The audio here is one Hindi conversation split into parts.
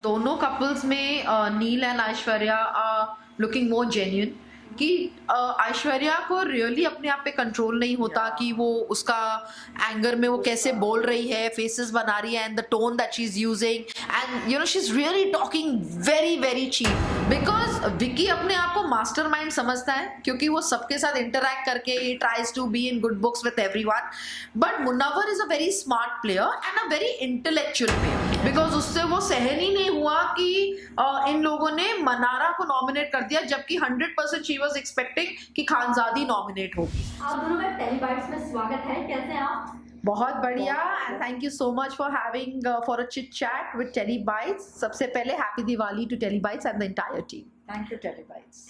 दोनों कपल्स में Neel and Aishwarya looking more genuine कि ऐश्वर्या को रियली अपने आप पे कंट्रोल नहीं होता कि वो उसका एंगर में वो कैसे बोल रही है, फेसेस बना रही है and the tone that she is using and you know she is really talking very very cheap because Vicky अपने आप को मास्टरमाइंड समझता है क्योंकि वो सबके साथ इंटरैक्ट करके ही tries to be in good books with everyone but Munawar is a very smart player and a very intellectual player because उससे वो सहन ही नहीं हुआ कि इन लोगों ने मनारा को नॉमिनेट कर दिया जबकि 100% शी वाज एक्सपेक्टिंग कि खानजादी नॉमिनेट होगी। आप दोनों का टेलीबाइट्स में स्वागत है, कैसे हैं आप? बहुत बढ़िया and thank you so much for having for a chit chat with Telebytes. सबसे पहले happy Diwali to Telebytes and the entire team. Thank you Telebytes.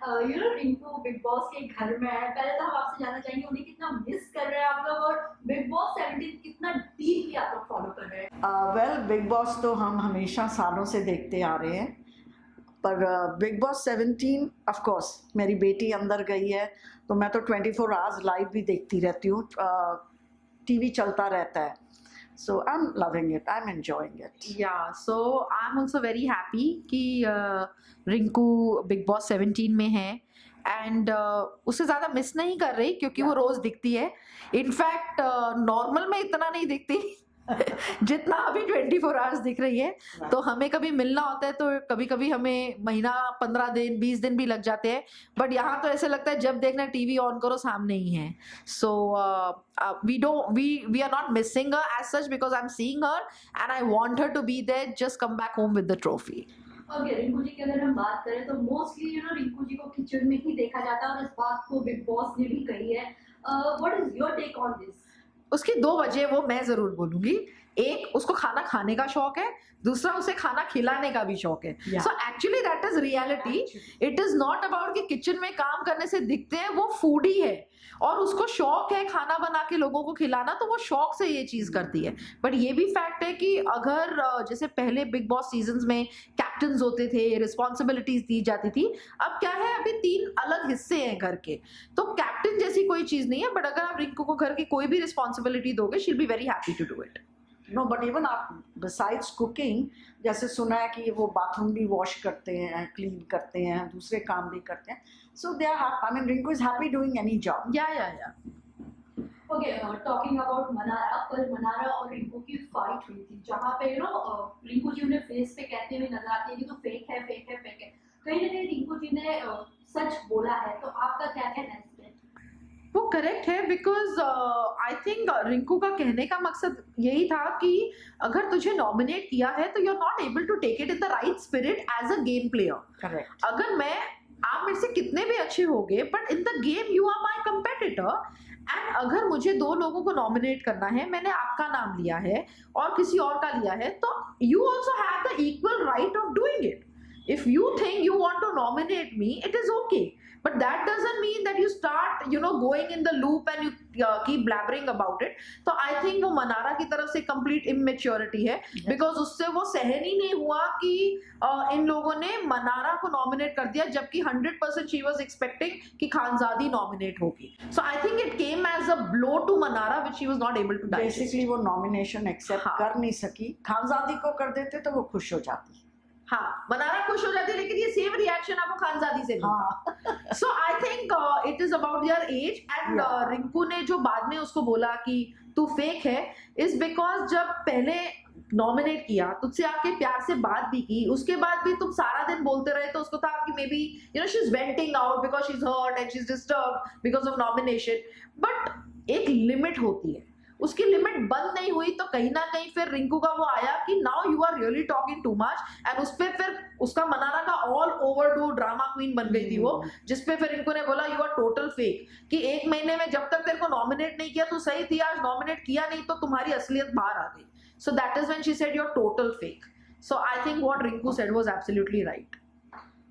You know Rinku Bigg Boss के घर में है, पहले तो हम आपसे जानना चाहेंगे उन्हें कितना मिस कर रहे हैं आप लोग और बिग बॉस 17 कितना डीपली आप लोग फॉलो कर रहे हैं? वेल बिग बॉस तो हम हमेशा सालों से देखते आ रहे हैं पर बिग बॉस 17 ऑफ कोर्स मेरी बेटी अंदर गई है तो मैं तो 24 आवर्स लाइव भी देखती रहती हूँ, टीवी चलता रहता है so I am loving it, I am enjoying it. Yeah so I am also very happy कि रिंकू बिग बॉस 17 में है एंड उससे ज़्यादा मिस नहीं कर रही क्योंकि वो रोज़ दिखती है। इनफैक्ट नॉर्मल में इतना नहीं दिखती जितना अभी 24 आवर्स दिख रही है। तो हमें कभी मिलना होता है तो कभी कभी हमें महीना 15 दिन 20 दिन भी लग जाते हैं बट यहाँ तो ऐसे लगता है जब देखना टीवी ऑन करो सामने ही है। So we are not missing her as such because I am seeing her and I want her to be there, just come back home with the trophy. Okay, Rinku ji की अगर हम बात करें तो mostly you know Rinku ji को किचन में ही देखा जाता है और इस बात को बिग बॉस ने भी कही है। What is your take on this? उसकी दो वजह वो मैं जरूर बोलूंगी। एक, उसको खाना खाने का शौक है, दूसरा उसे खाना खिलाने का भी शौक है। So actually that is reality. It is not about कि किचन में काम करने से दिखते हैं, वो फूडी है और उसको शौक है खाना बना के लोगों को खिलाना, तो वो शौक से ये चीज करती है। बट ये भी फैक्ट है कि अगर जैसे पहले बिग बॉस सीजन्स में कैप्टन्स होते थे, रिस्पॉन्सिबिलिटीज दी जाती थी, अब क्या है अभी 3 अलग हिस्से हैं घर के, तो कैप्टन जैसी कोई चीज नहीं है। बट अगर आप रिंकू को घर की कोई भी रिस्पॉन्सिबिलिटी दोगे she will be very happy to do it. No but even आप बिसाइड्स कुकिंग, जैसे सुना है कि वो बाथरूम भी वॉश करते हैं, क्लीन करते हैं, दूसरे काम भी करते हैं, so they are I mean Rinku is happy doing any job. Yeah okay, talking about Manara, कल मनारा और रिंकू की फाइट हुई थी जहाँ पे यू नो रिंकू जी उन्हें फेस पे कहते हुए नजर आती है कि तो फेक है फेक है फेक है। कहीं ना कहीं रिंकू जी ने सच बोला है, तो आपका क्या कहना है इस पे? वो करेक्ट है बिकॉज आई थिंक रिंकू का कहने का मकसद यही था कि अगर तुझे नॉमिनेट किया है तो you are not able to take it in the right spirit as a game player. Correct. अगर आप मेरे से कितने भी अच्छे होगे but in the game you are my competitor and अगर मुझे 2 लोगों को नॉमिनेट करना है, मैंने आपका नाम लिया है और किसी और का लिया है, तो you also have the equal right of doing it. If you think you want to nominate me, it is okay. But that doesn't mean that you start, you know, going in the loop and you keep blabbering about it. So I think वो मनारा की तरफ से complete immaturity है because उससे वो सहन ही नहीं हुआ कि इन लोगों ने मनारा को nominate कर दिया जबकि 100% she was expecting कि खानजादी nominate होगी. So I think it came as a blow to Manara which she was not able to digest. Basically वो नॉमिनेशन एक्सेप्ट कर नहीं सकी, खानजादी को कर देते तो वो खुश हो जाती। हाँ, मनारा खुश हो जाती है लेकिन ये सेम रिएक्शन आपको खानजादी से मिलता। So I think it is about your age and Rinku ने जो बाद में उसको बोला कि तू फेक है इज बिकॉज जब पहले नॉमिनेट किया तुझसे आके प्यार से बात भी की, उसके बाद भी तुम सारा दिन बोलते रहे, तो उसको था कि maybe you know she is venting out because she is hurt and she is disturbed because of nomination. But एक लिमिट होती है, उसकी लिमिट बंद नहीं हुई तो कहीं ना कहीं फिर रिंकू का वो आया कि now you are really talking too much and उस पे फिर उसका मनारा का all over do drama queen बन गई थी वो, जिसपे फिर रिंकू ने बोला यू आर टोटल फेक कि 1 महीने में जब तक तेरे को नॉमिनेट नहीं किया तो सही थी, आज नॉमिनेट किया नहीं तो तुम्हारी असलियत बाहर आ गई। So that is when she said you are total fake. So I think what Rinku said was absolutely right.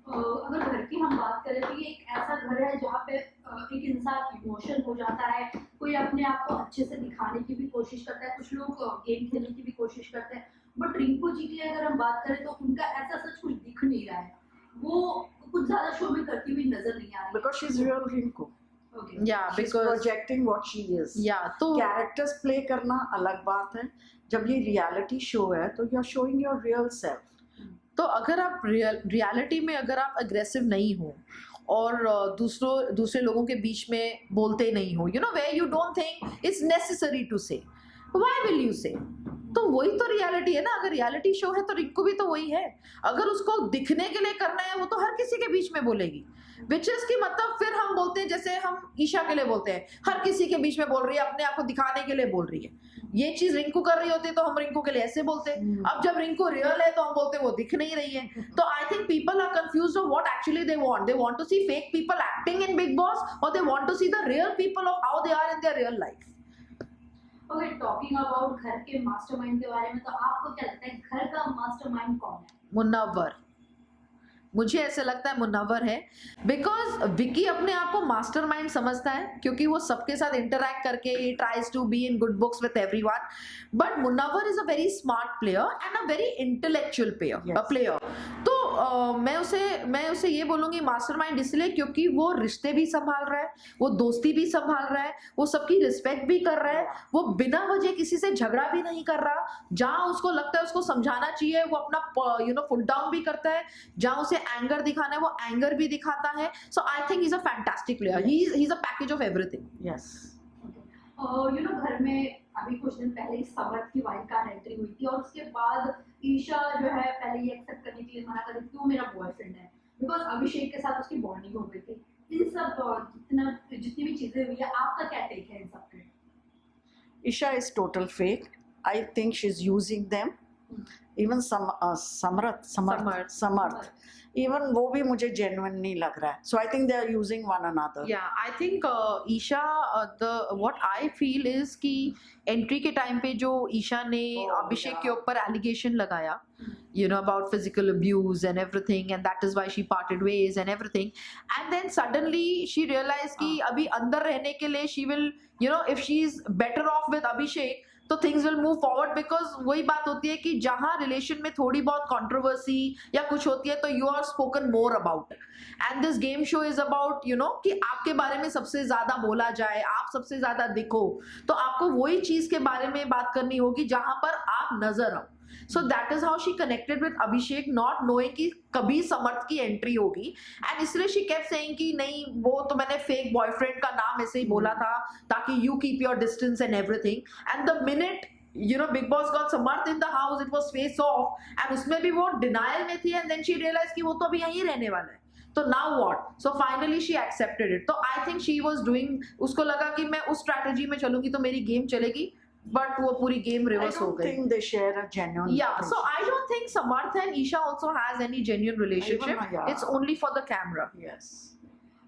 अगर घर की हम बात करें तो ये एक ऐसा घर है जहाँ पे एक इंसान इमोशन हो जाता है, कोई अपने आप को अच्छे से दिखाने की भी कोशिश करता है, कुछ लोग गेम खेलने की भी कोशिश करते हैं। बट रिंकू जी की अगर हम बात करें तो उनका ऐसा सच कुछ दिख नहीं रहा है, वो कुछ ज्यादा शो में करती हुई नजर नहीं आ रही। Because she is real Rinku. Yeah, She's because projecting what she is. yeah, तो कैरेक्टर्स प्ले करना अलग बात है, जब ये रियलिटी शो है तो you are showing your real self. तो अगर आप रियलिटी में अगर आप अग्रेसिव नहीं हो और दूसरे लोगों के बीच में बोलते नहीं हो, you know, where you don't think it's necessary to say, why will you say? तो वही तो रियलिटी है ना। अगर रियलिटी शो है तो रिंकू भी तो वही है। अगर उसको दिखने के लिए करना है वो तो हर किसी के बीच में बोलेगी, विच इज की मतलब फिर हम बोलते हैं जैसे हम ईशा के लिए बोलते हैं, हर किसी के बीच में बोल रही है, अपने आप को दिखाने के लिए बोल रही है। ये चीज रिंकू कर रही होती है तो हम रिंकू के लिए ऐसे बोलते हैं। अब जब रिंकू रियल है तो हम बोलते हैं वो दिख नहीं रही है। तो I think people are confused of what actually they want to see fake people acting in Bigg Boss और they want to see the real people of how they are in their real life. Okay, talking about घर के मास्टरमाइंड के बारे में, तो आपको क्या लगता है घर का मास्टरमाइंड कौन है? मुनव्वर, मुझे ऐसे लगता है मुनव्वर है, बिकॉज विकी अपने आप को मास्टरमाइंड समझता है क्योंकि वो सबके साथ इंटरैक्ट करके ही tries to be in good books with everyone, but Munawar is a very smart player and a very intellectual player. तो मैं उसे ये बोलूंगी मास्टरमाइंड इसलिए क्योंकि वो रिश्ते भी संभाल रहा है, वो दोस्ती भी संभाल रहा है, वो सबकी रिस्पेक्ट भी कर रहा है, वो बिना वजह किसी से झगड़ा भी नहीं कर रहा। जहां उसको लगता है उसको समझाना चाहिए वो अपना फुट डाउन भी करता है, जहां उसे एंगर दिखाना है वो एंगर भी दिखाता है। So I think he is a fantastic player, he is a package of everything. Yes. घर में अभी कुछ दिन पहले ही समर्थ की वाइल्ड कार्ड एंट्री हुई थी और उसके बाद ईशा जो है पहले ये एक्सेप्ट करने के लिए मना कर रही थी वो मेरा बॉयफ्रेंड है, बिकॉज अभिषेक के साथ उसकी बॉन्डिंग हो गई थी। इन सब जितनी भी चीजें हुई है, आपका क्या टेक है इन सब पे? Isha is total fake. I think she's using them. Even Samarth. Even वो भी मुझे genuine नहीं लग रहा है. So I think they are using one another. Yeah, I think Isha, what I feel is कि एंट्री के टाइम पे जो ईशा ने अभिषेक के ऊपर एलिगेशन लगाया, you know, about physical abuse and everything, and that is why she parted ways and everything, and then suddenly she realized कि अभी अंदर रहने के लिए she will, you know, if she is better off with Abhishek तो things will move forward, because वही बात होती है कि जहां रिलेशन में थोड़ी बहुत कंट्रोवर्सी या कुछ होती है तो you are spoken more about, and this game show is about, you know, कि आपके बारे में सबसे ज्यादा बोला जाए, आप सबसे ज्यादा दिखो, तो आपको वही चीज के बारे में बात करनी होगी जहां पर आप नजर आओ। So that is how she connected with Abhishek, not knowing कि कभी समर्थ की एंट्री होगी, and इसलिए she kept saying कि नहीं वो तो मैंने फेक बॉयफ्रेंड का नाम ऐसे ही बोला था ताकि you keep your distance and everything, and the minute you know Big Boss got Samarth in the house, it was face off, and उसमें भी वो denial में थी, and then she realized कि वो तो अभी यहीं रहने वाला है, तो now what? So finally she accepted it. तो I think she was doing, उसको लगा कि मैं उस strategy में चलूंगी तो मेरी गेम चलेगी, but वो पूरी गेम रिवर्स हो गई। I don't think they share a genuine. Yeah, so I don't think Samarth and Isha also has any genuine relationship. Yeah. It's only for the camera. Yes.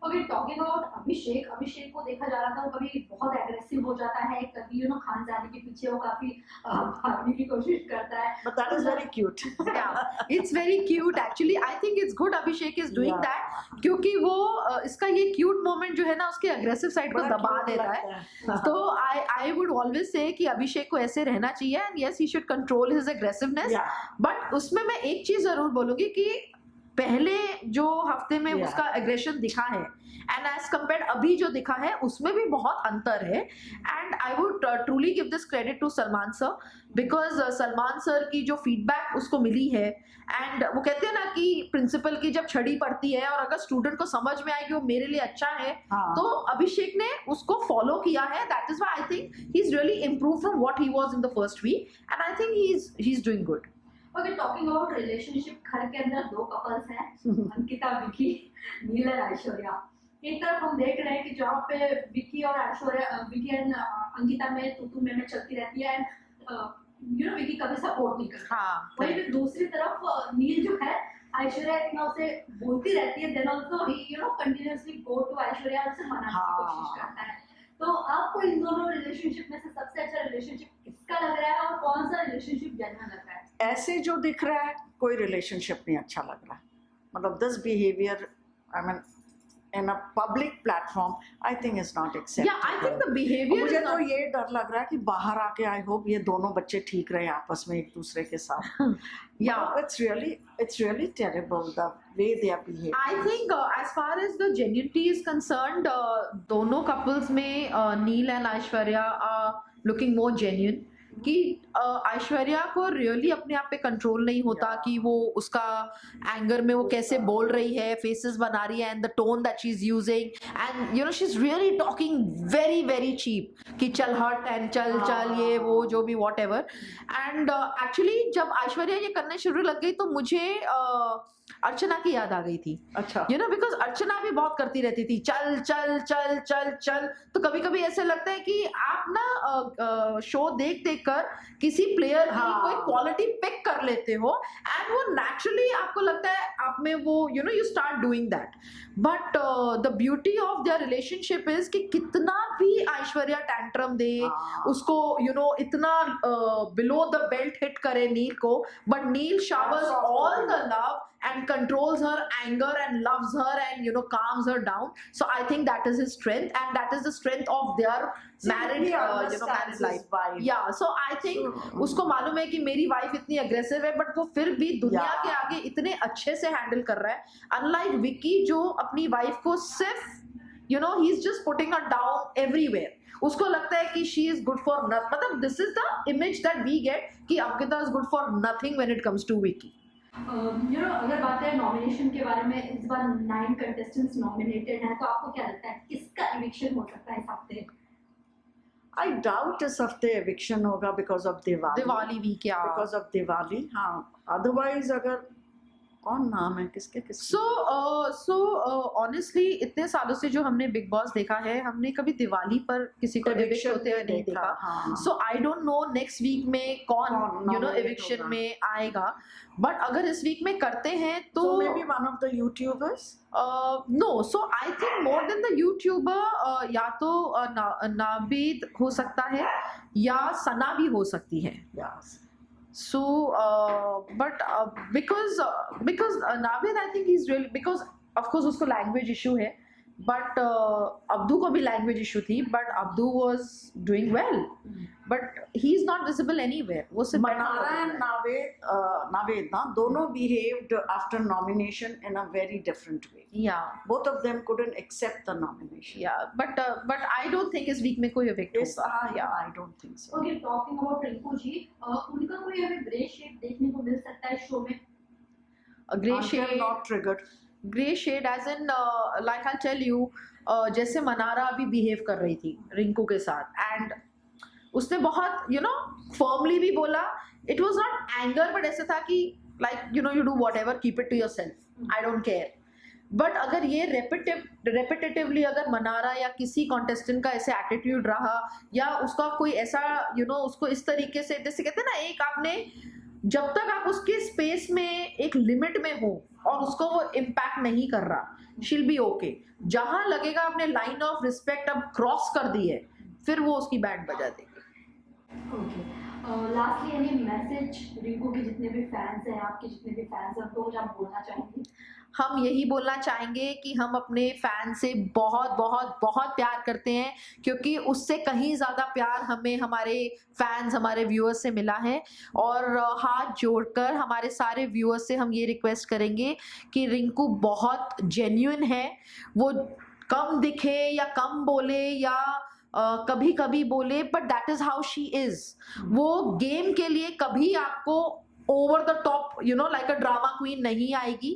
Okay, talking about Abhishek को देखा जा रहा था वो कभी बहुत एग्रेसिव हो जाता है, कभी खानजादी के पीछे वो काफी भागने की कोशिश करता है, But that is very cute. Yeah, it's very cute actually. I think it's good Abhishek is doing that, क्योंकि वो इसका ये cute moment जो है ना उसके aggressive side को दबा देता है। तो I would always say कि अभिषेक को ऐसे रहना चाहिए, and yes he should control his aggressiveness. Yeah. But उसमें मैं एक चीज जरूर बोलूंगी कि पहले जो हफ्ते में उसका एग्रेशन दिखा है एंड एज कम्पेयर अभी जो दिखा है उसमें भी बहुत अंतर है, and I would truly give this credit to Salman sir, because Salman sir की जो फीडबैक उसको मिली है, एंड वो कहते हैं ना कि प्रिंसिपल की जब छड़ी पड़ती है और अगर स्टूडेंट को समझ में आए कि वो मेरे लिए अच्छा है, तो अभिषेक ने उसको फॉलो किया है, that is why I think he is really improve from what he was in the first week, and I think he is doing good. Okay, talking about relationship, घर के अंदर दो कपल्स हैं, अंकिता विकी, नील और ऐश्वर्या। एक तरफ हम देख रहे हैं कि जहाँ पे विकी एंड अंकिता में तू मैं चलती रहती है, एंड विकी कभी सपोर्ट नहीं करता। वहीं पे दूसरी तरफ नील जो है ऐश्वर्या इतना उसे बोलती रहती है, then also he continuously go to Aishwarya और उसे मनाने की कोशिश करता है। तो आपको इन दोनों रिलेशनशिप में से सबसे अच्छा रिलेशनशिप किसका लग रहा है और कौन सा रिलेशनशिप जेन्युइन लग रहा है? ऐसे जो दिख रहा है कोई रिलेशनशिप नहीं अच्छा लग रहा है, मतलब this behaviour I mean in a public platform I think is not acceptable. Yeah, I think the behavior मुझे is तो not... ये डर लग रहा है कि बाहर आके आई होप ये दोनों बच्चे ठीक रहे आपस में एक दूसरे के साथ। Yeah, it's really terrible the way they are behaving. I think as far as the genuinity is concerned, दोनों couples में नील and Aishwarya are looking more genuine. कि ऐश्वर्या को रियली अपने आप पे कंट्रोल नहीं होता Yeah. कि वो उसका एंगर में वो कैसे बोल रही है, फेसेस बना रही है, and the tone that she is using, and you know she is really talking very very cheap कि चल हट एंड चल चल ये वो जो भी वॉट एवर. एंड एक्चुअली जब ऐश्वर्या ये करने शुरू लग गई तो मुझे अर्चना की याद आ गई थी. अच्छा. यू नो बिकॉज अर्चना भी बहुत करती रहती थी चल चल चल चल चल. तो कभी कभी ऐसे लगता है कि आप ना शो देख देख कर किसी प्लेयर की हाँ. कोई क्वालिटी पिक कर लेते हो एंड वो नेचुरली आपको लगता है आप में वो you know you start doing that. But the beauty of their relationship इज कि कितना भी ऐश्वर्या टैंट्रम दे, हाँ. उसको यू नो इतना बिलो द बेल्ट हिट करे नील को, बट Neel showers Soft all woman. the love and controls her anger and loves her and you know calms her down. So I think that is his strength and that is the strength of their married He you know understands married his life. wife. Yeah, so I think उसको मालूम है कि मेरी वाइफ इतनी अग्रेसिव है बट वो फिर भी दुनिया Yeah. के आगे इतने अच्छे से हैंडल कर रहा है. अनलाइक विकी जो अपनी वाइफ को सिर्फ you know he is just putting her down everywhere. उसको लगता है कि she is good for nothing. मतलब this is the image that we get कि Ankita is good for nothing when it comes to Vicky. You know अगर बात है नॉमिनेशन के बारे में, इस बार 9 कंटेस्टेंट्स नॉमिनेटेड हैं, तो आपको क्या लगता है किसका इविक्शन हो सकता है इस हफ्ते? I doubt इस हफ्ते eviction होगा because of Diwali. Diwali week या Because of Diwali, हाँ. Otherwise अगर कौन नाम है किसके किसके? सो ऑनेस्टली इतने सालों से जो हमने बिग बॉस देखा है, हमने कभी दिवाली पर किसी को एविक्ट Eviction होते हुए नहीं देखा. हाँ. So I don't know next week में कौन कौन यू नो nominate एविक्शन होगा. में आएगा. बट अगर इस वीक में करते हैं तो So maybe one of the YouTubers. No. So I think more than the YouTuber या तो नाबीद हो सकता है या सना भी हो सकती है. Yes. So, but because Navid, I think he's really, because of course उसको language issue है, but Abdu को भी language issue थी, but Abdu was doing well, but he's not visible anywhere. वो सिर्फ बैठा हुआ Manara है. and Naved ना दोनों behaved after nomination in a very different way. Yeah, Both of them couldn't accept the nomination. yeah, but I don't think इस week में कोई evict Yes, होगा. yeah, I don't think so. Okay, talking about Rinku ji, उनका कोई हमें ग्रे शेड देखने को मिल सकता है शो में? A grey Until shade. not triggered. Grey shade as in like I tell you, जैसे मनारा अभी बिहेव कर रही थी रिंकू के साथ एंड उसने बहुत यू नो फर्मली भी बोला. It was not anger but ऐसा था कि like you know you do whatever, keep it to yourself, I don't care. But अगर ये रेपिटेटिवली अगर मनारा या किसी कॉन्टेस्टेंट का ऐसे एटीट्यूड रहा या उसका कोई ऐसा यू नो उसको इस तरीके से, जैसे कहते हैं ना, एक आपने जब तक आप उसके स्पेस में एक लिमिट में हो और उसको वो इम्पैक्ट नहीं कर रहा, शील बी ओके. जहां लगेगा आपने लाइन ऑफ रिस्पेक्ट अब क्रॉस कर दी है, फिर वो उसकी बैंड बजा देगी. Okay, lastly any message Rinku के जितने भी फैंस हैं, आपके जितने भी फैंस हैं, उनको कुछ आप बोलना चाहेंगे? हम यही बोलना चाहेंगे कि हम अपने फैन से बहुत बहुत बहुत प्यार करते हैं, क्योंकि उससे कहीं ज़्यादा प्यार हमें हमारे फैंस, हमारे व्यूअर्स से मिला है. और हाथ जोड़कर हमारे सारे व्यूअर्स से हम ये रिक्वेस्ट करेंगे कि रिंकू बहुत जेन्युइन है. वो कम दिखे या कम बोले या कभी कभी बोले, but that is how she is. वो गेम के लिए कभी आपको over the top you know like a drama queen नहीं आएगी.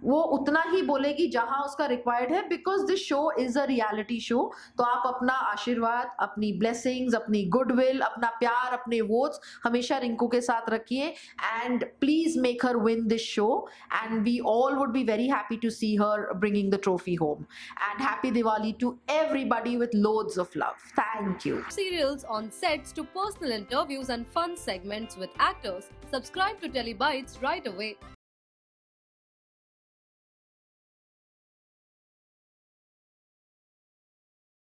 वो उतना ही बोलेगी जहां उसका रिक्वायर्ड है, because this show is a reality show. तो आप अपना आशीर्वाद, अपनी ब्लेसिंग्स, अपनी गुडविल, अपना प्यार, अपने वोट्स हमेशा रिंकू के साथ रखिए and please make her win this show and we all would be very happy to see her bringing the trophy home. And happy Diwali to everybody with loads of love. Thank you. Serials on sets to personal interviews and fun segments with actors. Subscribe to Telebytes right away.